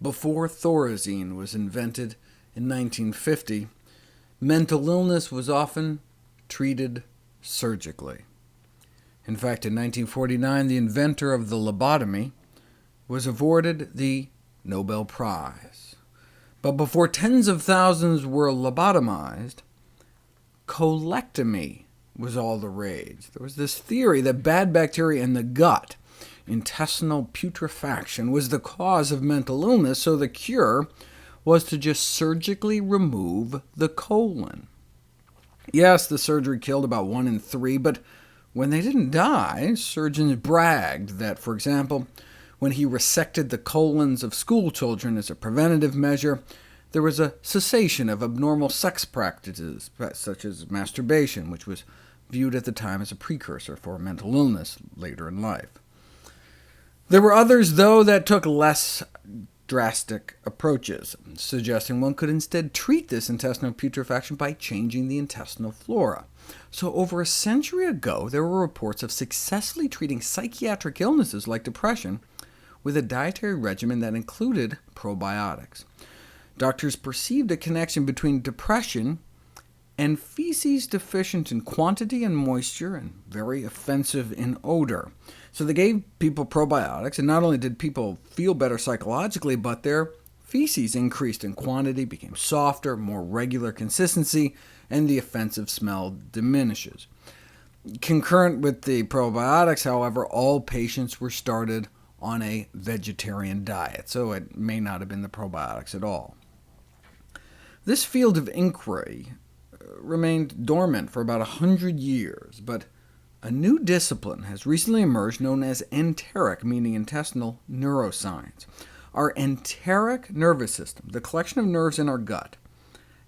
Before Thorazine was invented in 1950, mental illness was often treated surgically. In fact, in 1949, the inventor of the lobotomy was awarded the Nobel Prize. But before tens of thousands were lobotomized, colectomy was all the rage. There was this theory that bad bacteria in the gut, intestinal putrefaction, was the cause of mental illness, so the cure was to just surgically remove the colon. Yes, the surgery killed about 1 in 3, but when they didn't die, surgeons bragged that, for example, when he resected the colons of school children as a preventative measure, there was a cessation of abnormal sex practices, such as masturbation, which was viewed at the time as a precursor for mental illness later in life. There were others, though, that took less drastic approaches, suggesting one could instead treat this intestinal putrefaction by changing the intestinal flora. So over a century ago, there were reports of successfully treating psychiatric illnesses like depression with a dietary regimen that included probiotics. Doctors perceived a connection between depression and feces deficient in quantity and moisture, and very offensive in odor. So they gave people probiotics, and not only did people feel better psychologically, but their feces increased in quantity, became softer, more regular consistency, and the offensive smell diminishes. Concurrent with the probiotics, however, all patients were started on a vegetarian diet, so it may not have been the probiotics at all. This field of inquiry remained dormant for about 100 years, but a new discipline has recently emerged known as enteric, meaning intestinal neuroscience. Our enteric nervous system, the collection of nerves in our gut,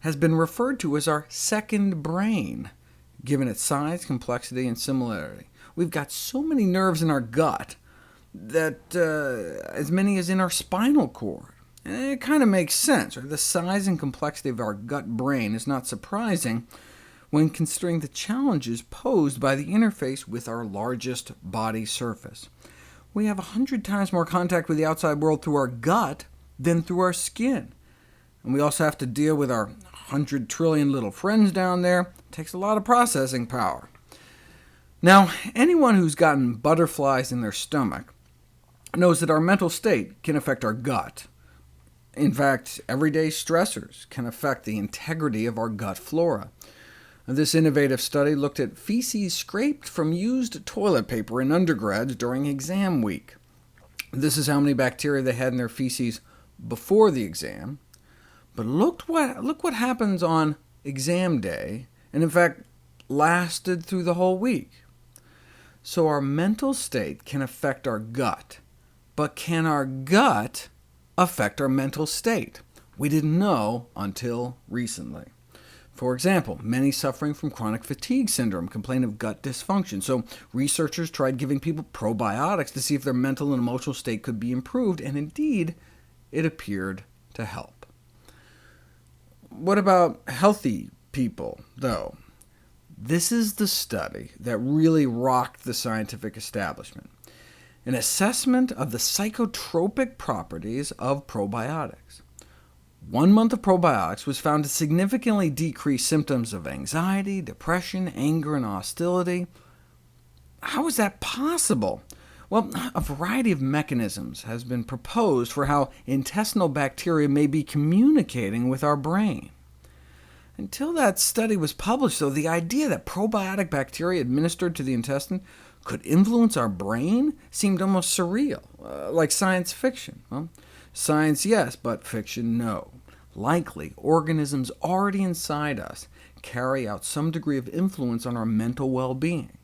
has been referred to as our second brain, given its size, complexity, and similarity. We've got so many nerves in our gut that as many as in our spinal cord. And it kind of makes sense. Right? The size and complexity of our gut-brain is not surprising when considering the challenges posed by the interface with our largest body surface. We have 100 times more contact with the outside world through our gut than through our skin. And we also have to deal with our 100 trillion little friends down there. It takes a lot of processing power. Now, anyone who's gotten butterflies in their stomach knows that our mental state can affect our gut. In fact, everyday stressors can affect the integrity of our gut flora. This innovative study looked at feces scraped from used toilet paper in undergrads during exam week. This is how many bacteria they had in their feces before the exam. But look what happens on exam day, and in fact lasted through the whole week. So our mental state can affect our gut, but can our gut affect our mental state? We didn't know until recently. For example, many suffering from chronic fatigue syndrome complain of gut dysfunction, so researchers tried giving people probiotics to see if their mental and emotional state could be improved, and indeed, it appeared to help. What about healthy people, though? This is the study that really rocked the scientific establishment. An assessment of the psychotropic properties of probiotics. 1 month of probiotics was found to significantly decrease symptoms of anxiety, depression, anger, and hostility. How is that possible? Well, a variety of mechanisms has been proposed for how intestinal bacteria may be communicating with our brain. Until that study was published, though, the idea that probiotic bacteria administered to the intestine could influence our brain seemed almost surreal, like science fiction. Well, science, yes, but fiction, no. Likely, organisms already inside us carry out some degree of influence on our mental well-being.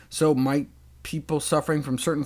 So might people suffering from certain